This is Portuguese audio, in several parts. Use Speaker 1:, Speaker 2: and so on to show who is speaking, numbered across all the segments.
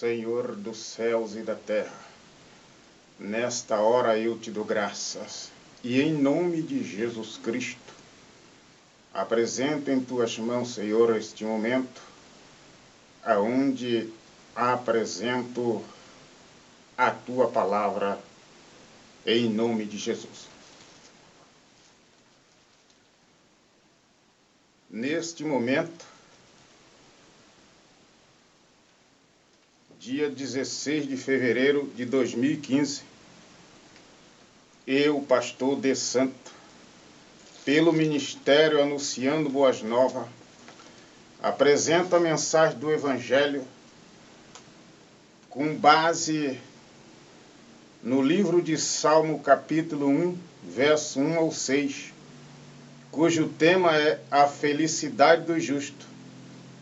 Speaker 1: Senhor dos céus e da terra, nesta hora eu te dou graças e em nome de Jesus Cristo, apresento em tuas mãos, Senhor, este momento, aonde apresento a tua palavra em nome de Jesus. Neste momento, dia 16 de fevereiro de 2015, eu, pastor De Santo, pelo ministério Anunciando Boas Novas, apresento a mensagem do Evangelho com base no livro de Salmo, capítulo 1, verso 1 ao 6, cujo tema é a felicidade do justo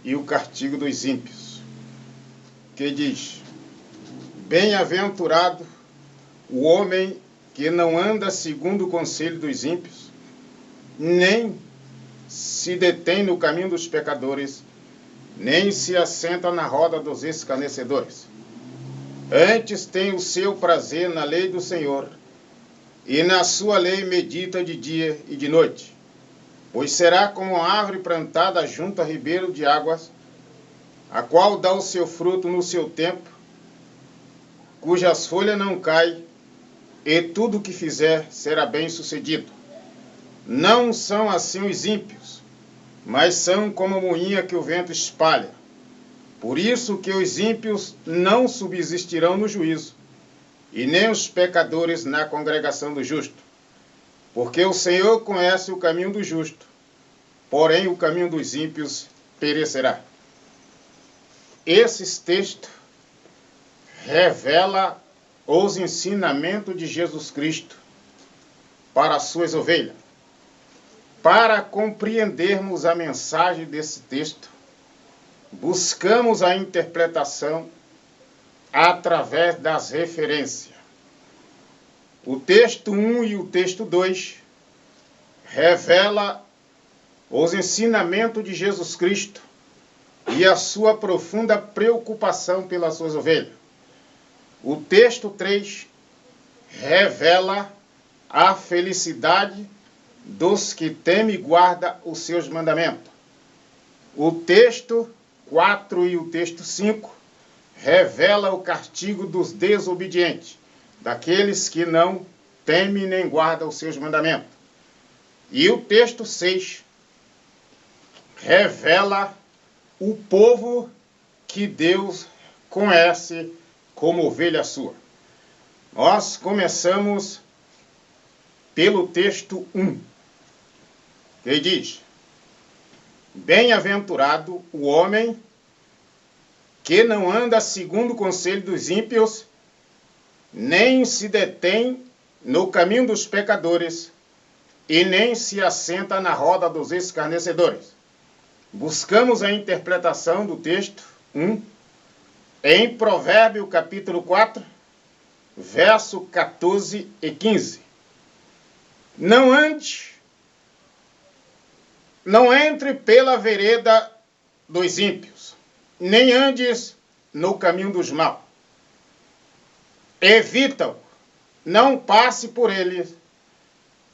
Speaker 1: e o castigo dos ímpios, que diz: bem-aventurado o homem que não anda segundo o conselho dos ímpios, nem se detém no caminho dos pecadores, nem se assenta na roda dos escarnecedores. Antes tem o seu prazer na lei do Senhor, e na sua lei medita de dia e de noite. Pois será como uma árvore plantada junto a ribeiro de águas, a qual dá o seu fruto no seu tempo, cujas folhas não caem, e tudo o que fizer será bem sucedido. Não são assim os ímpios, mas são como a moinha que o vento espalha. Por isso que os ímpios não subsistirão no juízo, e nem os pecadores na congregação do justo. Porque o Senhor conhece o caminho do justo, porém o caminho dos ímpios perecerá. Esses textos revelam os ensinamentos de Jesus Cristo para as suas ovelhas. Para compreendermos a mensagem desse texto, buscamos a interpretação através das referências. O texto 1 e o texto 2 revela os ensinamentos de Jesus Cristo e a sua profunda preocupação pelas suas ovelhas. O texto 3 revela a felicidade dos que temem e guardam os seus mandamentos. O texto 4 e o texto 5 revela o castigo dos desobedientes, daqueles que não temem nem guardam os seus mandamentos. E o texto 6 revela o povo que Deus conhece como ovelha sua. Nós começamos pelo texto 1, que diz: bem-aventurado o homem que não anda segundo o conselho dos ímpios, nem se detém no caminho dos pecadores, e nem se assenta na roda dos escarnecedores. Buscamos a interpretação do texto 1 em Provérbio capítulo 4, verso 14 e 15. Não entre pela vereda dos ímpios, nem andes no caminho dos maus. Evita-o, não passe por ele,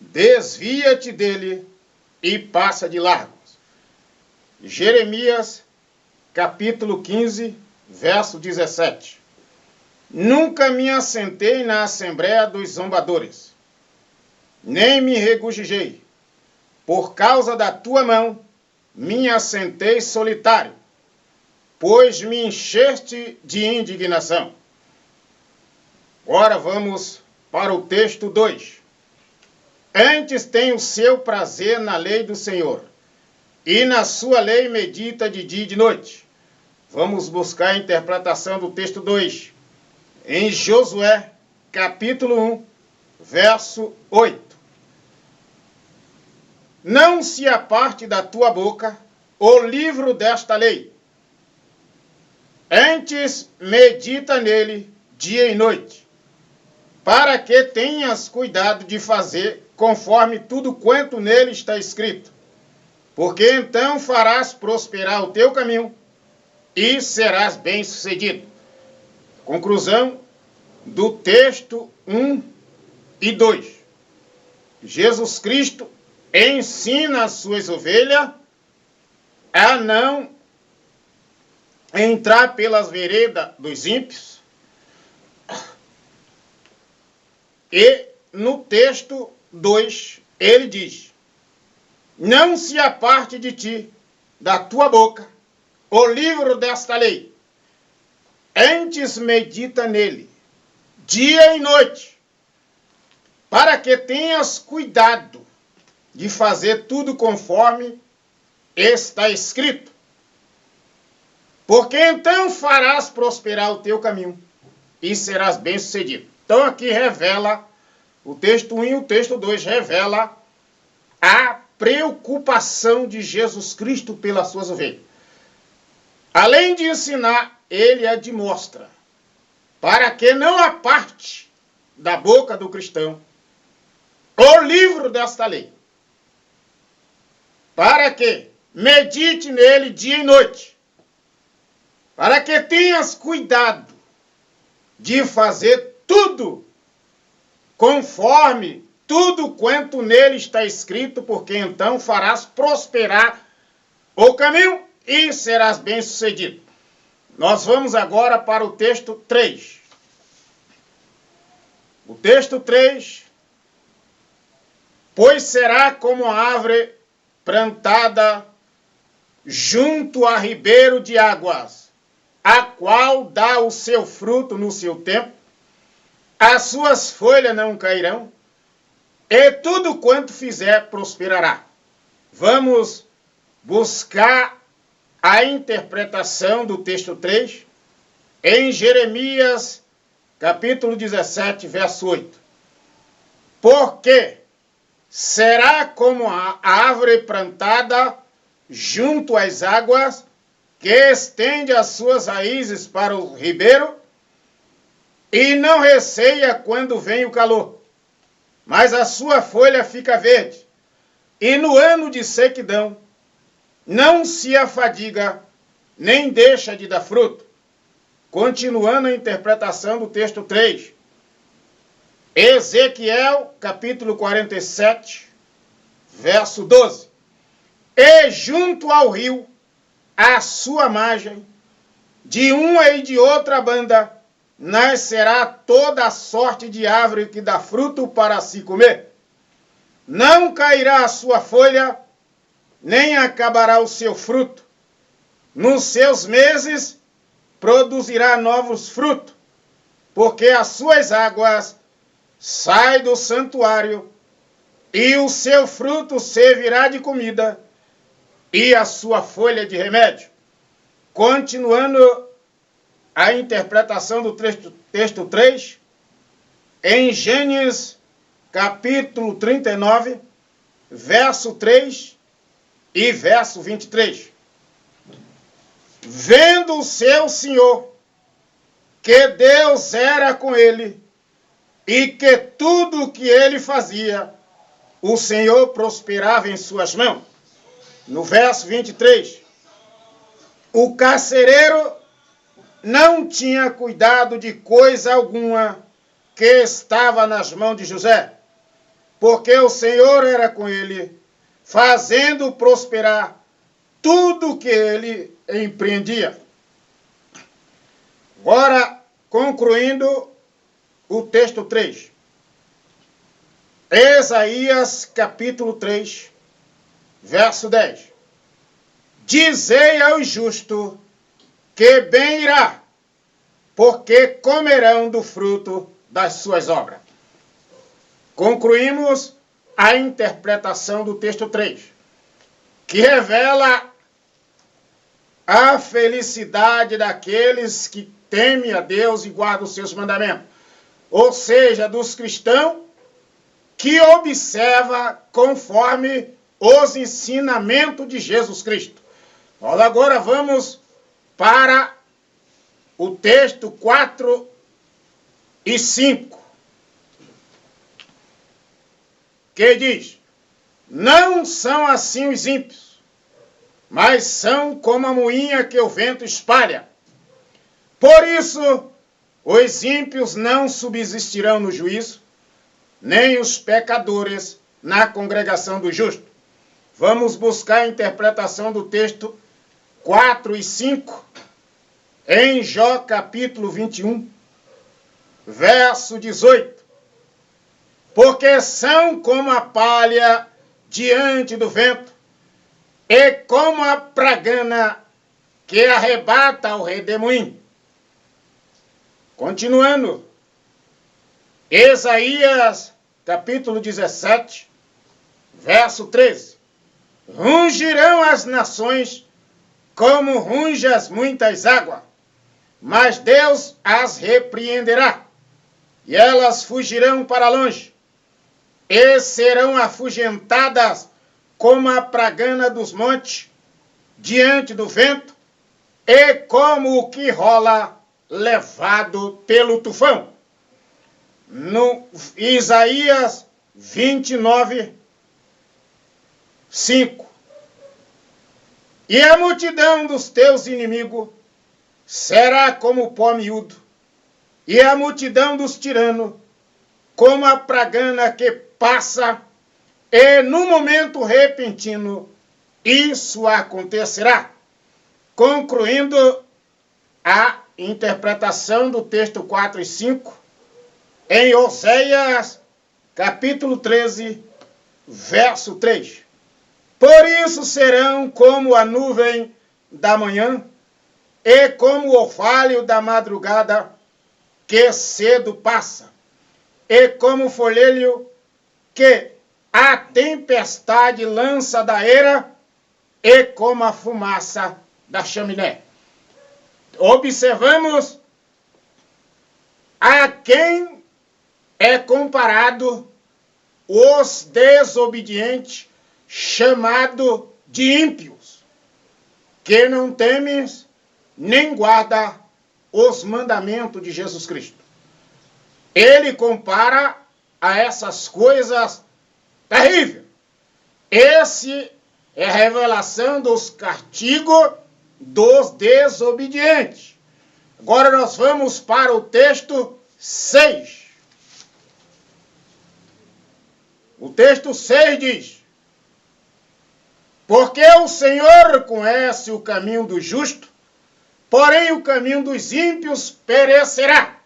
Speaker 1: desvia-te dele e passa de largo. Jeremias capítulo 15, verso 17. Nunca me assentei na assembleia dos zombadores, nem me regozijei. Por causa da tua mão, me assentei solitário, pois me encheste de indignação. Agora vamos para o texto 2. Antes tem o seu prazer na lei do Senhor, e na sua lei medita de dia e de noite. Vamos buscar a interpretação do texto 2. Em Josué, capítulo 1, verso 8. Não se aparte da tua boca o livro desta lei. Antes medita nele dia e noite, para que tenhas cuidado de fazer conforme tudo quanto nele está escrito. Porque então farás prosperar o teu caminho e serás bem-sucedido. Conclusão do texto 1 e 2. Jesus Cristo ensina as suas ovelhas a não entrar pelas veredas dos ímpios. E no texto 2, ele diz: não se aparte de ti, da tua boca, o livro desta lei. Antes medita nele, dia e noite, para que tenhas cuidado de fazer tudo conforme está escrito. Porque então farás prosperar o teu caminho e serás bem-sucedido. Então aqui revela, o texto 1 e o texto 2 revela a preocupação de Jesus Cristo pelas suas ovelhas. Além de ensinar, ele a demonstra, para que não aparte da boca do cristão o livro desta lei, para que medite nele dia e noite, para que tenhas cuidado de fazer tudo conforme tudo quanto nele está escrito, porque então farás prosperar o caminho e serás bem-sucedido. Nós vamos agora para o texto 3. O texto 3: pois será como a árvore plantada junto a ribeiro de águas, a qual dá o seu fruto no seu tempo, as suas folhas não cairão, e tudo quanto fizer prosperará. Vamos buscar a interpretação do texto 3 em Jeremias, capítulo 17, verso 8. Porque será como a árvore plantada junto às águas, que estende as suas raízes para o ribeiro, e não receia quando vem o calor, mas a sua folha fica verde, e no ano de sequidão não se afadiga, nem deixa de dar fruto. Continuando a interpretação do texto 3. Ezequiel, capítulo 47, verso 12. E junto ao rio, à sua margem, de uma e de outra banda, nascerá toda a sorte de árvore que dá fruto para se comer. Não cairá a sua folha, nem acabará o seu fruto. Nos seus meses produzirá novos frutos, porque as suas águas saem do santuário, e o seu fruto servirá de comida, e a sua folha de remédio. Continuando a interpretação do texto 3, em Gênesis, capítulo 39, verso 3 e verso 23. Vendo o seu senhor que Deus era com ele, e que tudo o que ele fazia, o Senhor prosperava em suas mãos. No verso 23, o carcereiro não tinha cuidado de coisa alguma que estava nas mãos de José, porque o Senhor era com ele, fazendo prosperar tudo que ele empreendia. Agora, concluindo o texto 3. Isaías, capítulo 3, verso 10. Dizei aos justos que bem irá, porque comerão do fruto das suas obras. Concluímos a interpretação do texto 3, que revela a felicidade daqueles que temem a Deus e guardam os seus mandamentos, ou seja, dos cristãos que observam conforme os ensinamentos de Jesus Cristo. Nós agora vamos para o texto 4 e 5, que diz: não são assim os ímpios, mas são como a moinha que o vento espalha. Por isso, Os ímpios não subsistirão no juízo, nem os pecadores na congregação do justo. Vamos buscar a interpretação do texto 4 e 5, em Jó capítulo 21, verso 18. Porque são como a palha diante do vento, e como a pragana que arrebata o redemoinho. Continuando, Isaías capítulo 17, verso 13. Rungirão as nações como runge as muitas águas, mas Deus as repreenderá, e elas fugirão para longe, e serão afugentadas como a pragana dos montes, diante do vento, e como o que rola levado pelo tufão. No Isaías 29, 5. E a multidão dos teus inimigos será como o pó miúdo, e a multidão dos tiranos como a pragana que passa, e no momento repentino isso acontecerá. Concluindo a interpretação do texto 4 e 5, em Oséias capítulo 13, verso 3. Por isso serão como a nuvem da manhã, e como o orvalho da madrugada, que cedo passa, e como o folhelho que a tempestade lança da eira, e como a fumaça da chaminé. Observamos a quem é comparado os desobedientes, chamado de ímpios, que não temem nem guarda os mandamentos de Jesus Cristo. Ele compara a essas coisas terríveis. Esse é a revelação dos castigos dos desobedientes. Agora nós vamos para o texto 6. O texto 6 diz: porque o Senhor conhece o caminho do justo, porém o caminho dos ímpios perecerá.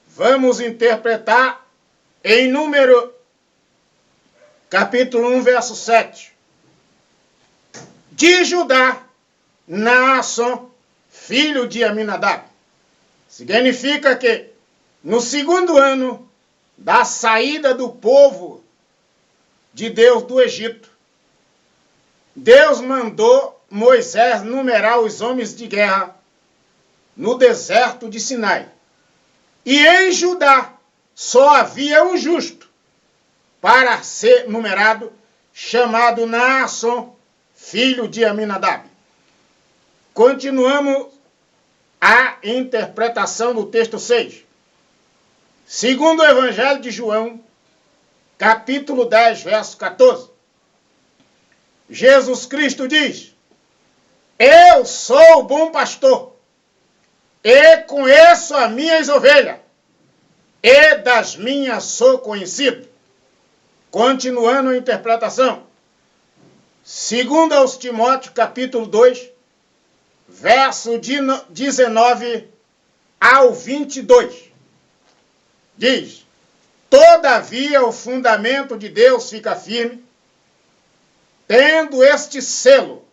Speaker 1: Vamos interpretar em Número capítulo 1, verso 7. De Judá, Naasson, filho de Aminadab. Significa que no segundo ano da saída do povo de Deus do Egito, Deus mandou Moisés numerar os homens de guerra no deserto de Sinai. E em Judá só havia um justo para ser numerado, chamado Naasson, filho de Aminadab. Continuamos a interpretação do texto 6. Segundo o Evangelho de João, capítulo 10, verso 14. Jesus Cristo diz: eu sou o bom pastor, e conheço as minhas ovelhas, e das minhas sou conhecido. Continuando a interpretação. Segundo aos Timóteo, capítulo 2, verso 19 ao 22. Diz: todavia o fundamento de Deus fica firme, tendo este selo: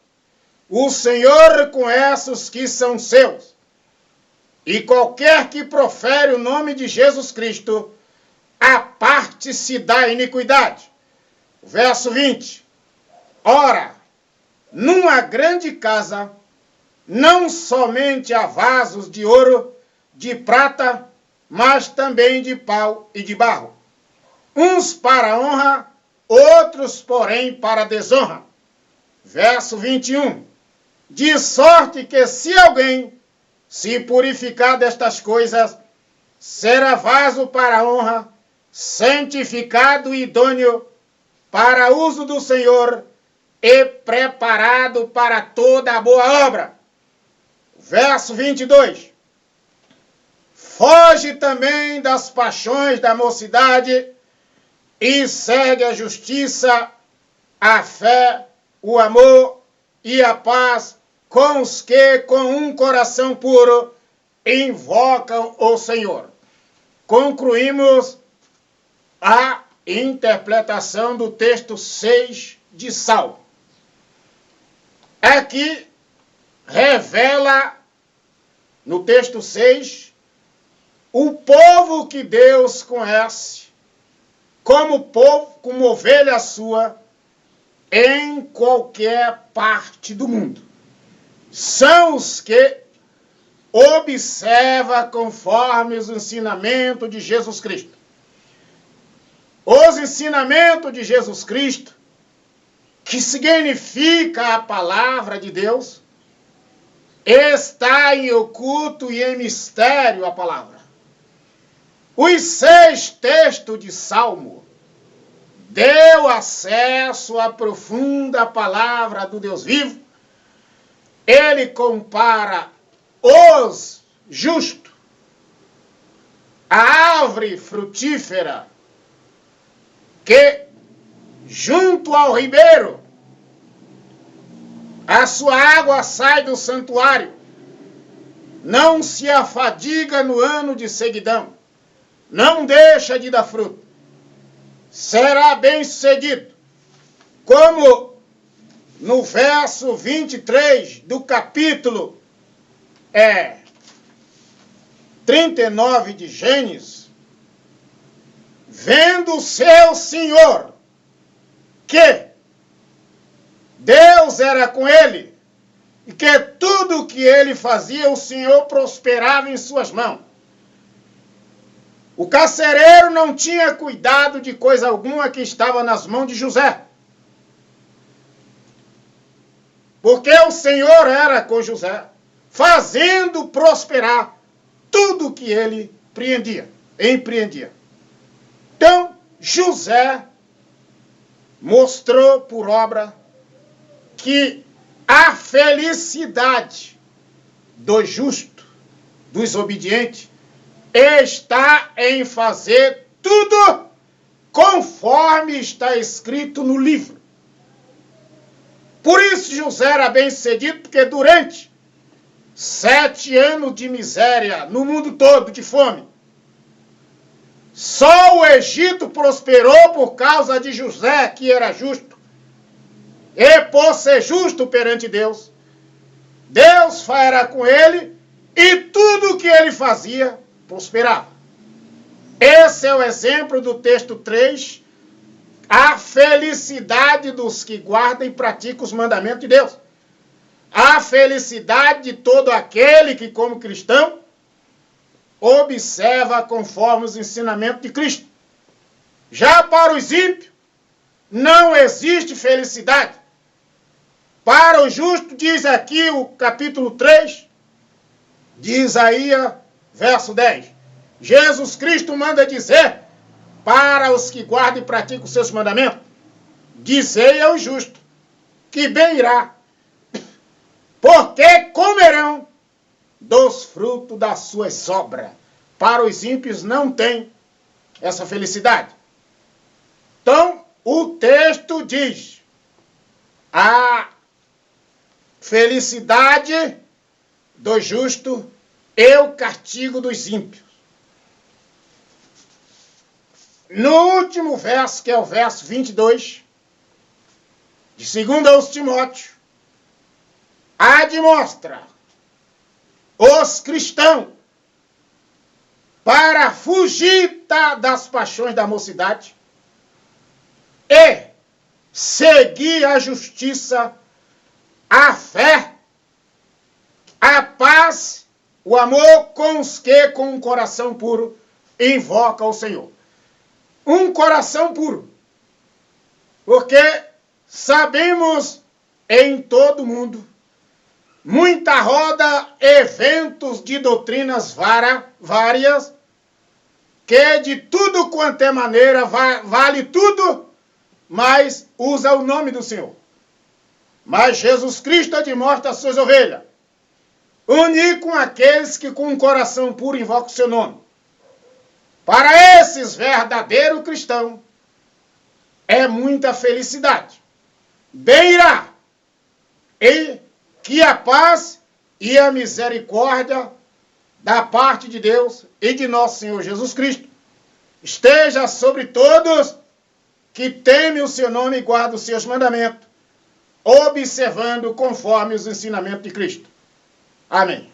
Speaker 1: o Senhor conhece os que são seus, e qualquer que profere o nome de Jesus Cristo, aparte-se da iniquidade. Verso 20. Ora, numa grande casa, não somente há vasos de ouro, de prata, mas também de pau e de barro, uns para honra, outros, porém, para desonra. Verso 21. De sorte que se alguém se purificar destas coisas, será vaso para honra, santificado e idôneo para uso do Senhor e preparado para toda a boa obra. Verso 22. foge também das paixões da mocidade e segue a justiça, a fé, o amor e a paz com os que, com um coração puro, invocam o Senhor. Concluímos a interpretação do texto 6 de Salmo. Aqui revela, no texto 6, o povo que Deus conhece como povo, como ovelha sua, em qualquer parte do mundo. São os que observam conforme os ensinamentos de Jesus Cristo. Os ensinamentos de Jesus Cristo, que significa a palavra de Deus, está em oculto e em mistério a palavra. Os 6 textos de Salmo deu acesso à profunda palavra do Deus vivo. Ele compara os justos à árvore frutífera que, junto ao ribeiro, a sua água sai do santuário, não se afadiga no ano de seguidão, não deixa de dar fruto, será bem-sucedido. Como no verso 23 do capítulo 39 de Gênesis, vendo o seu Senhor que Deus era com ele e que tudo o que ele fazia, o Senhor prosperava em suas mãos. O carcereiro não tinha cuidado de coisa alguma que estava nas mãos de José, porque o Senhor era com José, fazendo prosperar tudo que ele empreendia. Então, José mostrou por obra que a felicidade dos justos, dos obedientes, está em fazer tudo conforme está escrito no livro. Por isso José era bem-sucedido, porque durante 7 anos de miséria no mundo todo, de fome, só o Egito prosperou por causa de José, que era justo. E por ser justo perante Deus, Deus era com ele e tudo o que ele fazia prosperava. Esse é o exemplo do texto 3, a felicidade dos que guardam e praticam os mandamentos de Deus. A felicidade de todo aquele que, como cristão, observa conforme os ensinamentos de Cristo. Já para os ímpios, não existe felicidade. Para o justo, diz aqui o capítulo 3 de Isaías, verso 10. Jesus Cristo manda dizer para os que guardam e praticam os seus mandamentos: dizei ao justo que bem irá, porque comerão dos frutos das suas obras. Para os ímpios não tem essa felicidade. Então, o texto diz: a felicidade do justo e o castigo dos ímpios. No último verso, que é o verso 22, de 2 Timóteo, admostra os cristãos para fugir das paixões da mocidade e seguir a justiça, a fé, a paz, o amor com os que, com um coração puro, invocam o Senhor. Um coração puro. Porque sabemos em todo mundo, muita roda, eventos de doutrinas várias, que de tudo quanto é maneira, vale tudo, mas usa o nome do Senhor. Mas Jesus Cristo demonstra às suas ovelhas unir com aqueles que com um coração puro invocam o seu nome. Para esses verdadeiros cristãos, é muita felicidade. Bem irá, e que a paz e a misericórdia da parte de Deus e de nosso Senhor Jesus Cristo esteja sobre todos que temem o seu nome e guardam os seus mandamentos, observando conforme os ensinamentos de Cristo. Amém.